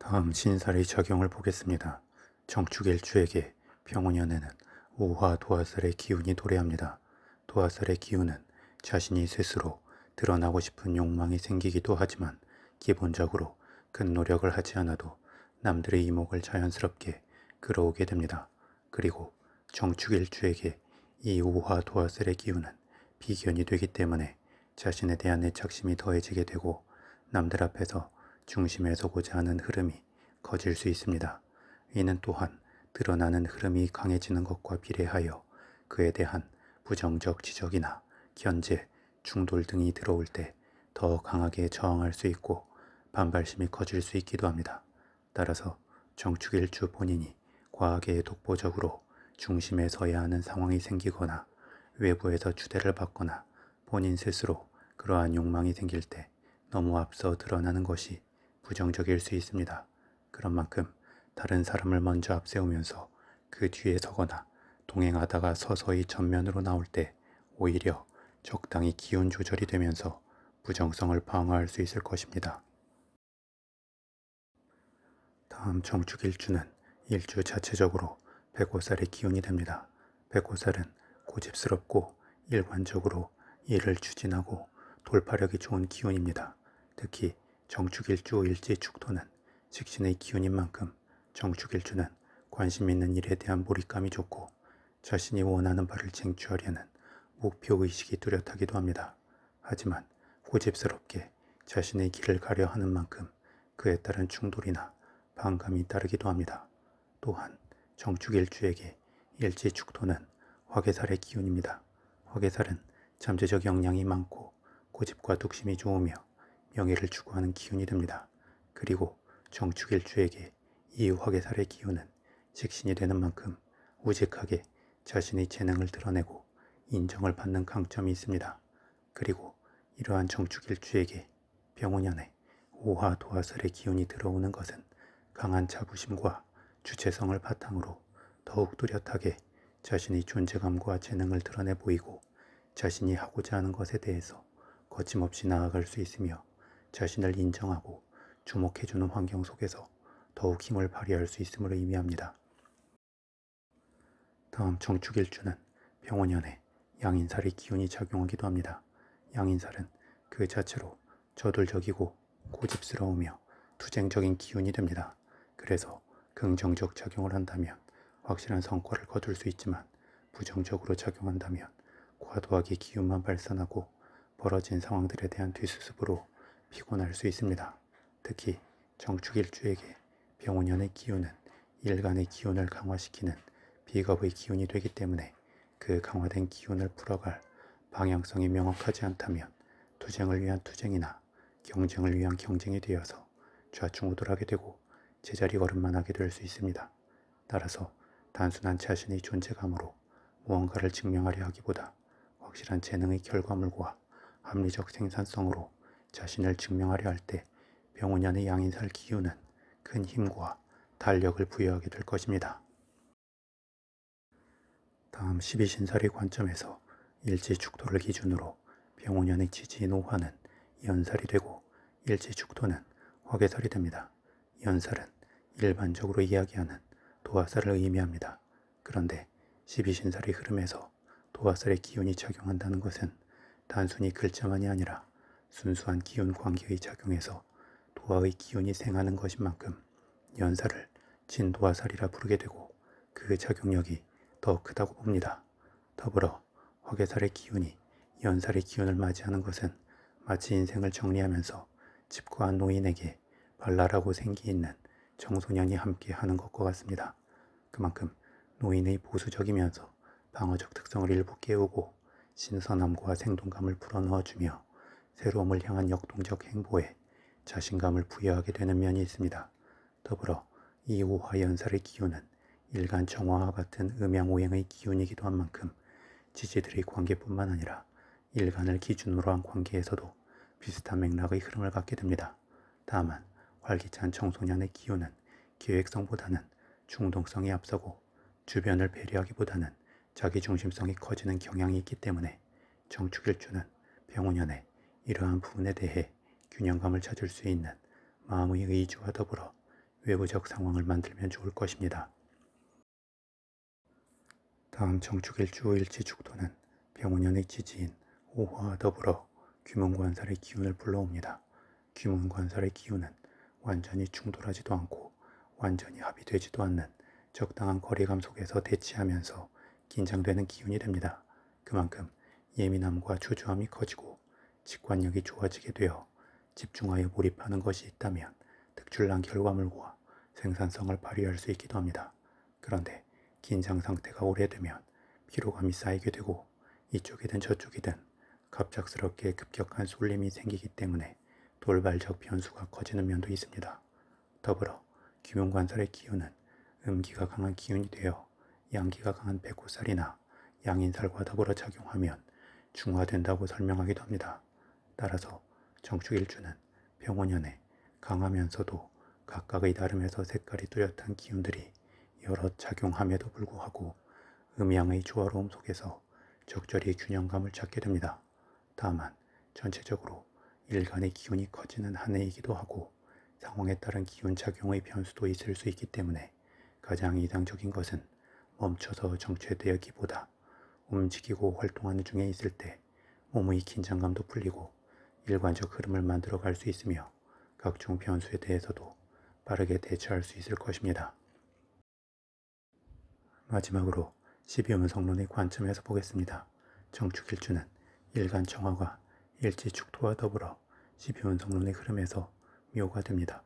다음 신살의 작용을 보겠습니다. 정축일주에게 병원연에는 우화 도화살의 기운이 도래합니다. 도화살의 기운은 자신이 스스로 드러나고 싶은 욕망이 생기기도 하지만 기본적으로 큰 노력을 하지 않아도 남들의 이목을 자연스럽게 끌어오게 됩니다. 그리고 정축일주에게 이 우화 도화살의 기운은 비견이 되기 때문에 자신에 대한 애착심이 더해지게 되고 남들 앞에서 중심에 서고자 하는 흐름이 커질 수 있습니다. 이는 또한 드러나는 흐름이 강해지는 것과 비례하여 그에 대한 부정적 지적이나 견제, 충돌 등이 들어올 때 더 강하게 저항할 수 있고 반발심이 커질 수 있기도 합니다. 따라서 정축일주 본인이 과하게 독보적으로 중심에 서야 하는 상황이 생기거나 외부에서 추대를 받거나 본인 스스로 그러한 욕망이 생길 때 너무 앞서 드러나는 것이 부정적일 수 있습니다. 그런 만큼 다른 사람을 먼저 앞세우면서 그 뒤에 서거나 동행하다가 서서히 전면으로 나올 때 오히려 적당히 기운 조절이 되면서 부정성을 방어할 수 있을 것입니다. 다음 정축일주는 일주 자체적으로 백호살의 기운이 됩니다. 백호살은 고집스럽고 일관적으로 일을 추진하고 돌파력이 좋은 기운입니다. 특히 정축일주 일지축토는 식신의 기운인 만큼 정축일주는 관심 있는 일에 대한 몰입감이 좋고 자신이 원하는 바를 쟁취하려는 목표의식이 뚜렷하기도 합니다. 하지만 고집스럽게 자신의 길을 가려 하는 만큼 그에 따른 충돌이나 반감이 따르기도 합니다. 또한 정축일주에게 일지축토는 화개살의 기운입니다. 화개살은 잠재적 역량이 많고 고집과 뚝심이 좋으며 명예를 추구하는 기운이 됩니다. 그리고 정축일주에게 이 화개살의 기운은 식신이 되는 만큼 우직하게 자신의 재능을 드러내고 인정을 받는 강점이 있습니다. 그리고 이러한 정축일주에게 병원연에 오화 도화살의 기운이 들어오는 것은 강한 자부심과 주체성을 바탕으로 더욱 뚜렷하게 자신의 존재감과 재능을 드러내 보이고 자신이 하고자 하는 것에 대해서 거침없이 나아갈 수 있으며 자신을 인정하고 주목해주는 환경 속에서 더욱 힘을 발휘할 수 있음을 의미합니다. 다음 정축일주는 병원연에 양인살의 기운이 작용하기도 합니다. 양인살은 그 자체로 저돌적이고 고집스러우며 투쟁적인 기운이 됩니다. 그래서 긍정적 작용을 한다면 확실한 성과를 거둘 수 있지만 부정적으로 작용한다면 과도하게 기운만 발산하고 벌어진 상황들에 대한 뒤수습으로 피곤할 수 있습니다. 특히 정축일주에게 병원연의 기운은 일간의 기운을 강화시키는 비겁의 기운이 되기 때문에 그 강화된 기운을 풀어갈 방향성이 명확하지 않다면 투쟁을 위한 투쟁이나 경쟁을 위한 경쟁이 되어서 좌충우돌하게 되고 제자리 걸음만 하게 될 수 있습니다. 따라서 단순한 자신의 존재감으로 무언가를 증명하려 하기보다 확실한 재능의 결과물과 합리적 생산성으로 자신을 증명하려 할 때 병원연의 양인살 기운은 큰 힘과 달력을 부여하게 될 것입니다. 다음 12신살의 관점에서 일지축토를 기준으로 병원연의 지지인 오화는 연살이 되고 일지축토는 화개살이 됩니다. 연살은 일반적으로 이야기하는 도화살을 의미합니다. 그런데 12신살의 흐름에서 도화살의 기운이 작용한다는 것은 단순히 글자만이 아니라 순수한 기운 관계의 작용에서 도화의 기운이 생하는 것인 만큼 연살을 진도화살이라 부르게 되고 그 작용력이 더 크다고 봅니다. 더불어 화개살의 기운이 연살의 기운을 맞이하는 것은 마치 인생을 정리하면서 집과한 노인에게 발랄하고 생기 있는 청소년이 함께 하는 것과 같습니다. 그만큼 노인의 보수적이면서 방어적 특성을 일부 깨우고 신선함과 생동감을 불어넣어주며 새로움을 향한 역동적 행보에 자신감을 부여하게 되는 면이 있습니다. 더불어 이 오화 연살의 기운은 일간 정화와 같은 음양오행의 기운이기도 한 만큼 지지들의 관계뿐만 아니라 일간을 기준으로 한 관계에서도 비슷한 맥락의 흐름을 갖게 됩니다. 다만 활기찬 청소년의 기운은 계획성보다는 충동성이 앞서고 주변을 배려하기보다는 자기중심성이 커지는 경향이 있기 때문에 정축일주는 병원연에 이러한 부분에 대해 균형감을 찾을 수 있는 마음의 의지와 더불어 외부적 상황을 만들면 좋을 것입니다. 다음 정축일주 일지축토는 병원연의 지지인 오화와 더불어 귀문관살의 기운을 불러옵니다. 귀문관살의 기운은 완전히 충돌하지도 않고 완전히 합의되지도 않는 적당한 거리감 속에서 대치하면서 긴장되는 기운이 됩니다. 그만큼 예민함과 초조함이 커지고 직관력이 좋아지게 되어 집중하여 몰입하는 것이 있다면 특출난 결과물과 생산성을 발휘할 수 있기도 합니다. 그런데 긴장 상태가 오래되면 피로감이 쌓이게 되고 이쪽이든 저쪽이든 갑작스럽게 급격한 쏠림이 생기기 때문에 돌발적 변수가 커지는 면도 있습니다. 더불어 귀문관살의 기운은 음기가 강한 기운이 되어 양기가 강한 백호살이나 양인살과 더불어 작용하면 중화된다고 설명하기도 합니다. 따라서 정축일주는 병원연에 강하면서도 각각의 다름에서 색깔이 뚜렷한 기운들이 여러 작용함에도 불구하고 음양의 조화로움 속에서 적절히 균형감을 찾게 됩니다. 다만 전체적으로 일간의 기운이 커지는 한 해이기도 하고 상황에 따른 기운 작용의 변수도 있을 수 있기 때문에 가장 이상적인 것은 멈춰서 정체되기보다 움직이고 활동하는 중에 있을 때 몸의 긴장감도 풀리고 일관적 흐름을 만들어 갈 수 있으며 각종 변수에 대해서도 빠르게 대처할 수 있을 것입니다. 마지막으로 12운성론의 관점에서 보겠습니다. 정축일주는 일간 정화가 일지축토와 더불어 12운성론의 흐름에서 묘가 됩니다.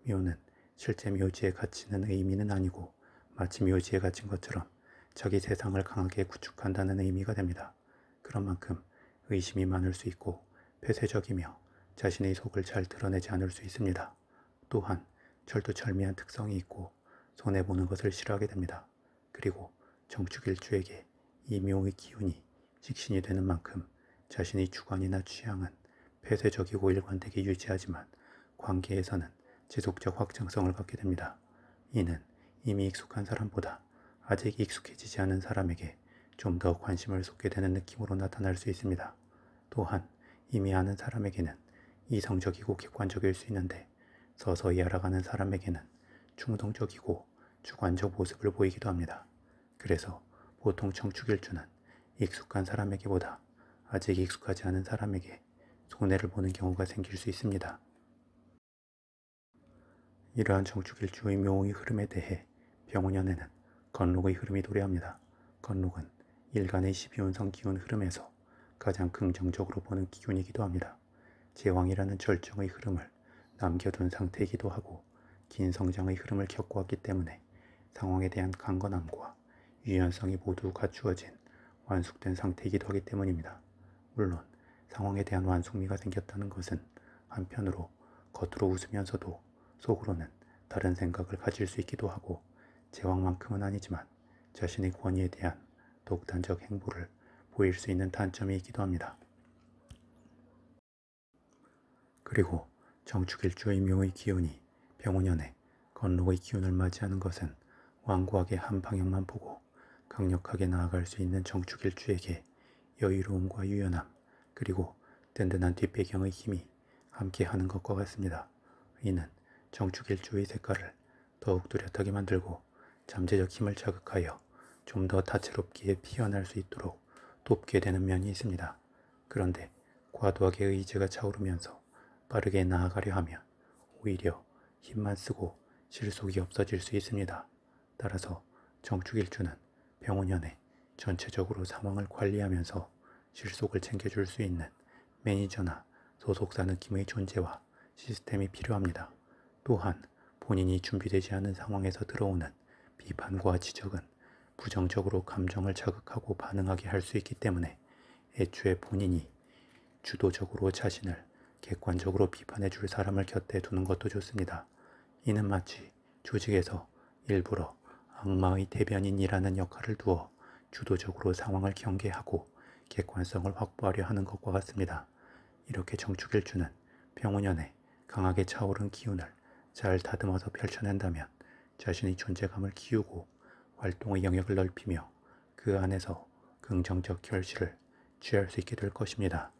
묘는 실제 묘지에 갇히는 의미는 아니고 마치 묘지에 갇힌 것처럼 자기 세상을 강하게 구축한다는 의미가 됩니다. 그런 만큼 의심이 많을 수 있고 폐쇄적이며 자신의 속을 잘 드러내지 않을 수 있습니다. 또한 철두철미한 특성이 있고 손해보는 것을 싫어하게 됩니다. 그리고 정축일주에게 이 묘의 기운이 식신이 되는 만큼 자신의 주관이나 취향은 폐쇄적이고 일관되게 유지하지만 관계에서는 지속적 확장성을 갖게 됩니다. 이는 이미 익숙한 사람보다 아직 익숙해지지 않은 사람에게 좀 더 관심을 쏟게 되는 느낌으로 나타날 수 있습니다. 또한 이미 아는 사람에게는 이성적이고 객관적일 수 있는데 서서히 알아가는 사람에게는 충동적이고 주관적 모습을 보이기도 합니다. 그래서 보통 정축일주는 익숙한 사람에게보다 아직 익숙하지 않은 사람에게 손해를 보는 경우가 생길 수 있습니다. 이러한 정축일주의 묘의 흐름에 대해 병원연에는 건록의 흐름이 도래합니다. 건록은 일간의 12운성 기운 흐름에서 가장 긍정적으로 보는 기운이기도 합니다. 제왕이라는 절정의 흐름을 남겨둔 상태이기도 하고 긴 성장의 흐름을 겪어왔기 때문에 상황에 대한 강건함과 유연성이 모두 갖추어진 완숙된 상태이기도 하기 때문입니다. 물론 상황에 대한 완숙미가 생겼다는 것은 한편으로 겉으로 웃으면서도 속으로는 다른 생각을 가질 수 있기도 하고 제왕만큼은 아니지만 자신의 권위에 대한 독단적 행보를 보일 수 있는 단점이 있기도 합니다. 그리고 정축일주의 묘의 기운이 병원연에 건록의 기운을 맞이하는 것은 완고하게 한 방향만 보고 강력하게 나아갈 수 있는 정축일주에게 여유로움과 유연함 그리고 든든한 뒷배경의 힘이 함께하는 것과 같습니다. 이는 정축일주의 색깔을 더욱 뚜렷하게 만들고 잠재적 힘을 자극하여 좀 더 다채롭게 피어날 수 있도록 돕게 되는 면이 있습니다. 그런데 과도하게 의지가 차오르면서 빠르게 나아가려 하면 오히려 힘만 쓰고 실속이 없어질 수 있습니다. 따라서 정축일주는 병원연에 전체적으로 상황을 관리하면서 실속을 챙겨줄 수 있는 매니저나 소속사 느낌의 존재와 시스템이 필요합니다. 또한 본인이 준비되지 않은 상황에서 들어오는 비판과 지적은 부정적으로 감정을 자극하고 반응하게 할 수 있기 때문에 애초에 본인이 주도적으로 자신을 객관적으로 비판해 줄 사람을 곁에 두는 것도 좋습니다. 이는 마치 조직에서 일부러 악마의 대변인이라는 역할을 두어 주도적으로 상황을 경계하고 객관성을 확보하려 하는 것과 같습니다. 이렇게 정축일주는 병운년에 강하게 차오른 기운을 잘 다듬어서 펼쳐낸다면 자신의 존재감을 키우고 활동의 영역을 넓히며 그 안에서 긍정적 결실을 취할 수 있게 될 것입니다.